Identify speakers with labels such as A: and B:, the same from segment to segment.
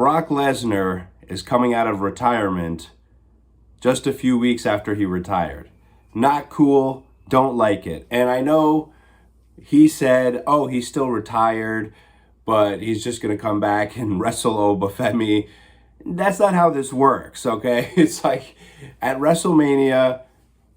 A: Brock Lesnar is coming out of retirement just a few weeks after he retired. Not cool, don't like it. And I know he said, oh, he's still retired, but he's just going to come back and wrestle Oba Femi. That's not how this works, okay? It's like at WrestleMania,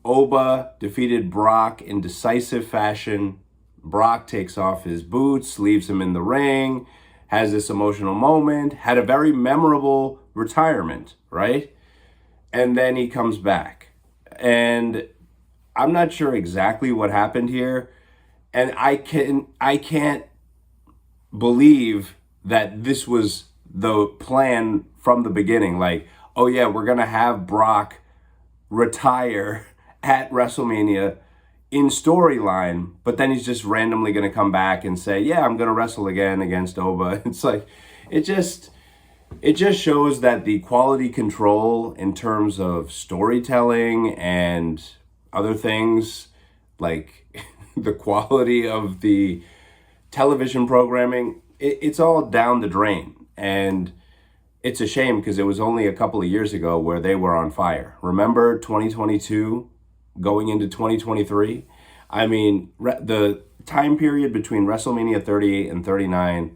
A: Oba defeated Brock in decisive fashion. Brock takes off his boots, leaves him in the ring, has this emotional moment, had a very memorable retirement, right? And then he comes back. And I'm not sure exactly what happened here. And I can't believe that this was the plan from the beginning. Like, oh yeah, we're gonna have Brock retire at WrestleMania in storyline, but then he's just randomly gonna come back and say, yeah, I'm gonna wrestle again against Oba. It's like, it just shows that the quality control in terms of storytelling and other things, like the quality of the television programming, it's all down the drain. And it's a shame because it was only a couple of years ago where they were on fire. Remember 2022 going into 2023? I mean, the time period between WrestleMania 38 and 39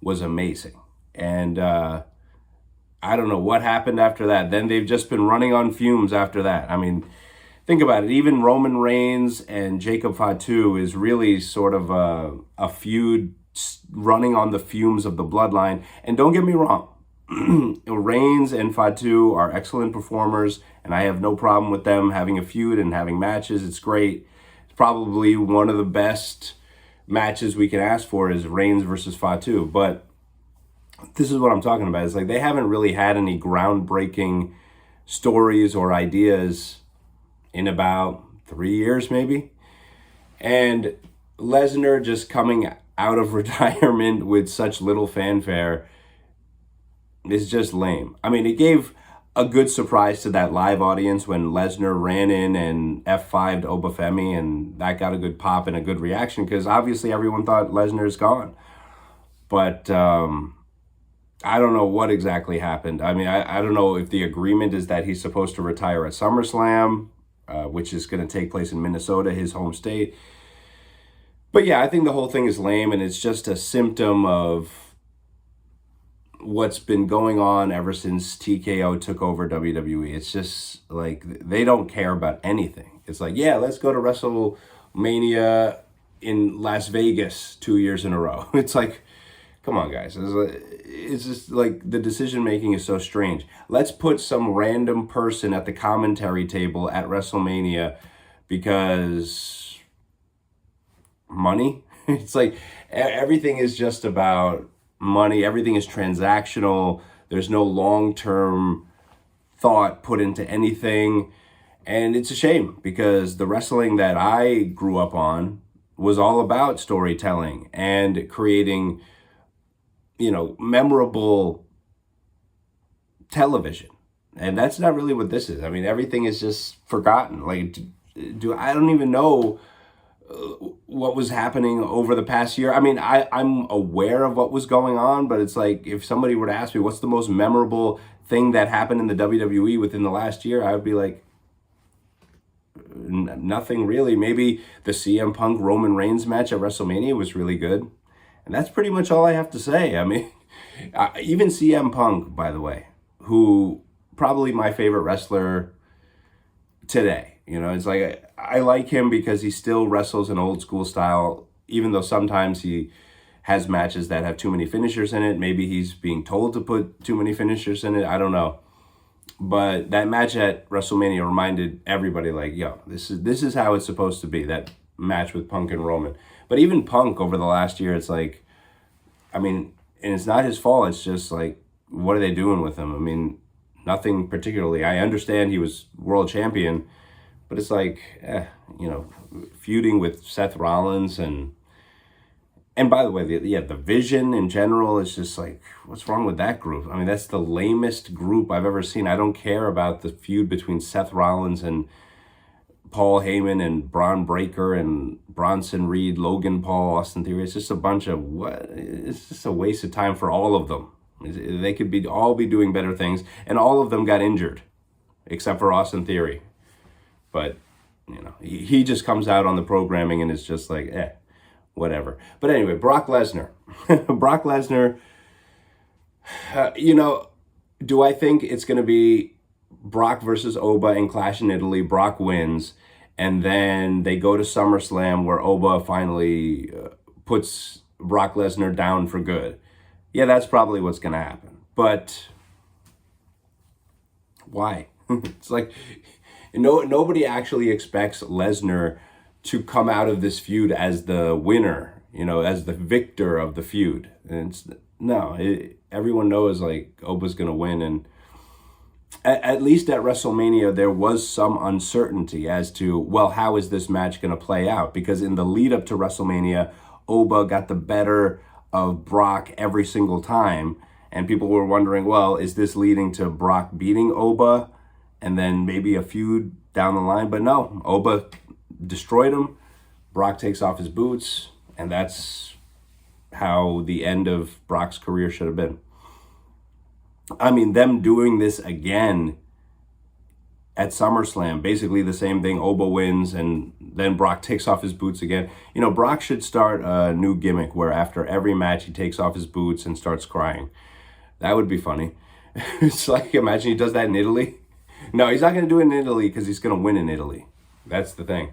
A: was amazing. And I don't know what happened after that. Then they've just been running on fumes after that. I mean, think about it. Even Roman Reigns and Jacob Fatu is really sort of a feud running on the fumes of the bloodline. And don't get me wrong, Reigns and Fatu are excellent performers, and I have no problem with them having a feud and having matches. It's great. It's probably one of the best matches we can ask for is Reigns versus Fatu. But this is what I'm talking about. It's like they haven't really had any groundbreaking stories or ideas in about 3 years, maybe. And Lesnar just coming out of retirement with such little fanfare is just lame. I mean, it gave a good surprise to that live audience when Lesnar ran in and F5'd Oba Femi, and that got a good pop and a good reaction because obviously everyone thought Lesnar's gone. But I don't know what exactly happened. I mean, I don't know if the agreement is that he's supposed to retire at SummerSlam, which is going to take place in Minnesota, his home state. But yeah, I think the whole thing is lame, and it's just a symptom of what's been going on ever since TKO took over WWE. It's just like they don't care about anything. It's like, yeah, let's go to WrestleMania in Las Vegas 2 years in a row. It's like, come on, guys. It's just like the decision making is so strange. Let's put some random person at the commentary table at WrestleMania because money. It's like everything is just about money. Everything is transactional. There's no long-term thought put into anything. And it's a shame because the wrestling that I grew up on was all about storytelling and creating, memorable television. And that's not really what this is. I mean, everything is just forgotten. Like, I don't even know what was happening over the past year. I mean, I'm aware of what was going on, but it's like if somebody were to ask me what's the most memorable thing that happened in the WWE within the last year, I would be like, nothing really. Maybe the CM Punk Roman Reigns match at WrestleMania was really good. And that's pretty much all I have to say. I mean, even CM Punk, by the way, who probably my favorite wrestler today. It's like I like him because he still wrestles an old school style, even though sometimes he has matches that have too many finishers in it. Maybe he's being told to put too many finishers in it. I don't know. But that match at WrestleMania reminded everybody, like, yo, this is how it's supposed to be, that match with Punk and Roman. But even Punk over the last year, it's like, I mean, and it's not his fault. It's just like, what are they doing with him? I mean, nothing particularly. I understand he was world champion, but it's like, feuding with Seth Rollins and by the way, the Vision in general is just like, what's wrong with that group? I mean, that's the lamest group I've ever seen. I don't care about the feud between Seth Rollins and Paul Heyman and Braun Breaker and Bronson Reed, Logan Paul, Austin Theory. It's just a bunch of what? It's just a waste of time for all of them. They could all be doing better things, and all of them got injured, except for Austin Theory. But, he just comes out on the programming and is just like, whatever. But anyway, Brock Lesnar. Brock Lesnar, do I think it's going to be Brock versus Oba in Clash in Italy? Brock wins, and then they go to SummerSlam where Oba finally puts Brock Lesnar down for good. Yeah, that's probably what's going to happen. But why? It's like, nobody actually expects Lesnar to come out of this feud as the winner, as the victor of the feud. And everyone knows like Oba's going to win. And at least at WrestleMania, there was some uncertainty as to, well, how is this match going to play out? Because in the lead up to WrestleMania, Oba got the better of Brock every single time. And people were wondering, well, is this leading to Brock beating Oba and then maybe a feud down the line? But no, Oba destroyed him. Brock takes off his boots, and that's how the end of Brock's career should have been. I mean, them doing this again at SummerSlam, basically the same thing. Oba wins, and then Brock takes off his boots again. Brock should start a new gimmick where after every match he takes off his boots and starts crying. That would be funny. It's like, imagine he does that in Italy. No, he's not going to do it in Italy because he's going to win in Italy. That's the thing.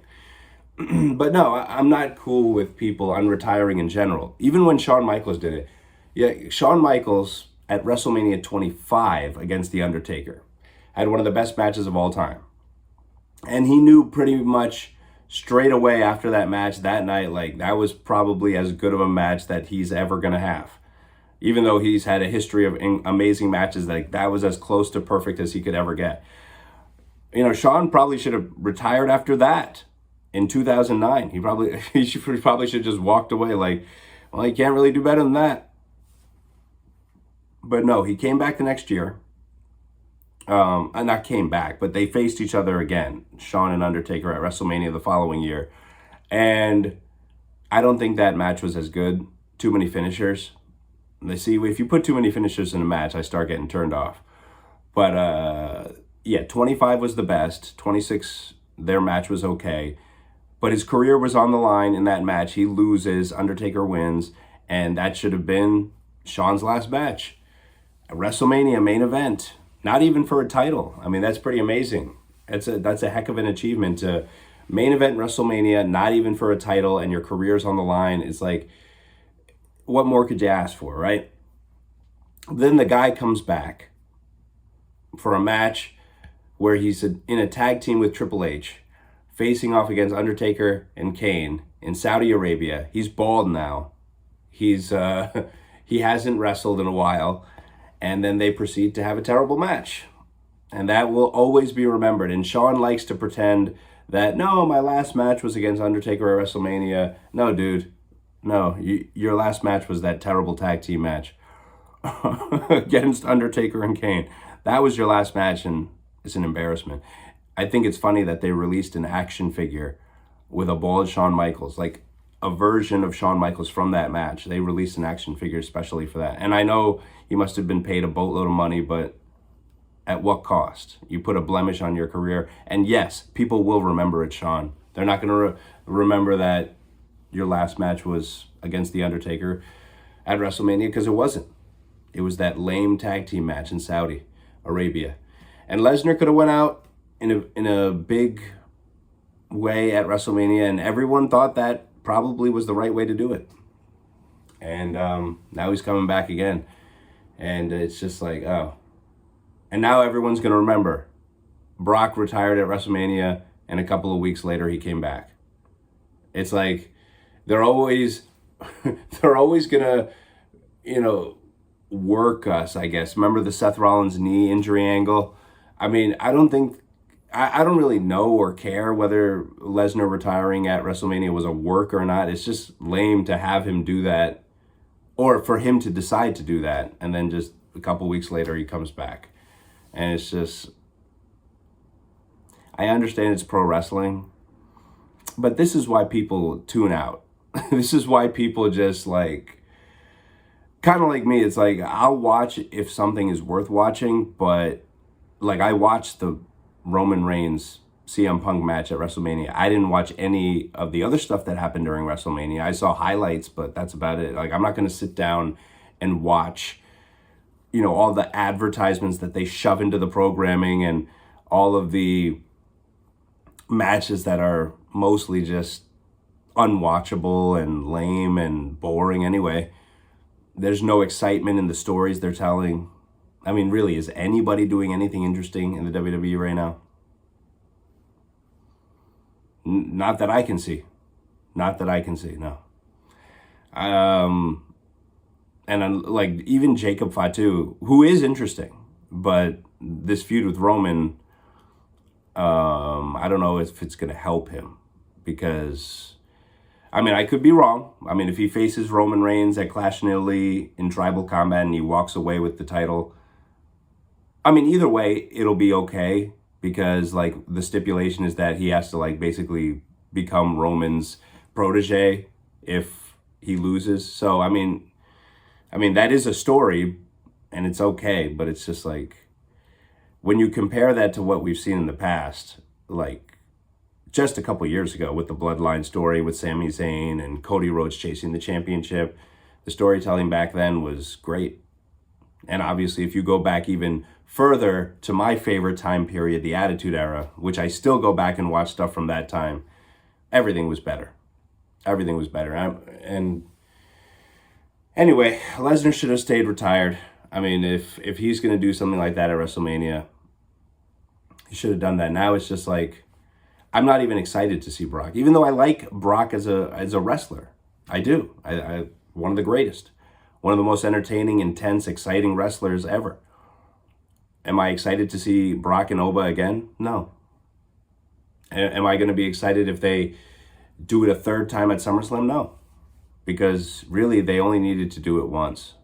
A: But no, I'm not cool with people unretiring in general. Even when Shawn Michaels did it. Yeah, Shawn Michaels at WrestleMania 25 against The Undertaker had one of the best matches of all time. And he knew pretty much straight away after that match that night, like that was probably as good of a match that he's ever going to have. Even though he's had a history of amazing matches, like that was as close to perfect as he could ever get. Shawn probably should have retired after that in 2009. He probably should have just walked away like, well, he can't really do better than that. But no, he came back the next year. Not came back, but they faced each other again, Shawn and Undertaker at WrestleMania the following year. And I don't think that match was as good. Too many finishers. They see, if you put too many finishers in a match, I start getting turned off. But 25 was the best. 26, their match was okay. But his career was on the line in that match. He loses, Undertaker wins, and that should have been Shawn's last match. A WrestleMania main event. Not even for a title. I mean, that's pretty amazing. That's a heck of an achievement to main event WrestleMania, not even for a title, and your career's on the line. It's like, what more could you ask for, right? Then the guy comes back for a match where he's in a tag team with Triple H, facing off against Undertaker and Kane in Saudi Arabia. He's bald now. He hasn't wrestled in a while. And then they proceed to have a terrible match. And that will always be remembered. And Shawn likes to pretend that, no, my last match was against Undertaker at WrestleMania. No, dude. No, your last match was that terrible tag team match against Undertaker and Kane. That was your last match, and it's an embarrassment. I think it's funny that they released an action figure with a bald Shawn Michaels, like a version of Shawn Michaels from that match. They released an action figure especially for that. And I know he must have been paid a boatload of money, but at what cost? You put a blemish on your career. And yes, people will remember it, Shawn. They're not going to remember that your last match was against The Undertaker at WrestleMania, because it wasn't. It was that lame tag team match in Saudi Arabia. And Lesnar could have went out in a big way at WrestleMania, and everyone thought that probably was the right way to do it. And now he's coming back again. And it's just like, oh. And now everyone's going to remember. Brock retired at WrestleMania, and a couple of weeks later he came back. It's like they're always going to, work us, I guess. Remember the Seth Rollins knee injury angle? I mean, I don't really know or care whether Lesnar retiring at WrestleMania was a work or not. It's just lame to have him do that, or for him to decide to do that, and then just a couple weeks later he comes back. And it's just, I understand it's pro wrestling, but this is why people tune out. This is why people just like, kind of like me, it's like I'll watch if something is worth watching, but like I watched the Roman Reigns CM Punk match at WrestleMania. I didn't watch any of the other stuff that happened during WrestleMania. I saw highlights, but that's about it. Like I'm not going to sit down and watch, all the advertisements that they shove into the programming and all of the matches that are mostly just unwatchable and lame and boring anyway. There's no excitement in the stories they're telling. I mean, really, is anybody doing anything interesting in the WWE right now? Not that I can see. Not that I can see, no. And like even Jacob Fatu, who is interesting, but this feud with Roman, I don't know if it's going to help him because, I mean, I could be wrong. I mean, if he faces Roman Reigns at Clash in Italy in Tribal Combat and he walks away with the title, I mean, either way, it'll be okay because, like, the stipulation is that he has to, like, basically become Roman's protege if he loses. So, I mean, that is a story and it's okay, but it's just like, when you compare that to what we've seen in the past, like just a couple years ago with the Bloodline story with Sami Zayn and Cody Rhodes chasing the championship, the storytelling back then was great. And obviously, if you go back even further to my favorite time period, the Attitude Era, which I still go back and watch stuff from that time, everything was better. Everything was better. And anyway, Lesnar should have stayed retired. I mean, if he's going to do something like that at WrestleMania, he should have done that. Now it's just like, I'm not even excited to see Brock, even though I like Brock as a wrestler. I do. I one of the greatest, one of the most entertaining, intense, exciting wrestlers ever. Am I excited to see Brock and Oba again? No. Am I going to be excited if they do it a third time at SummerSlam? No. Because really, they only needed to do it once.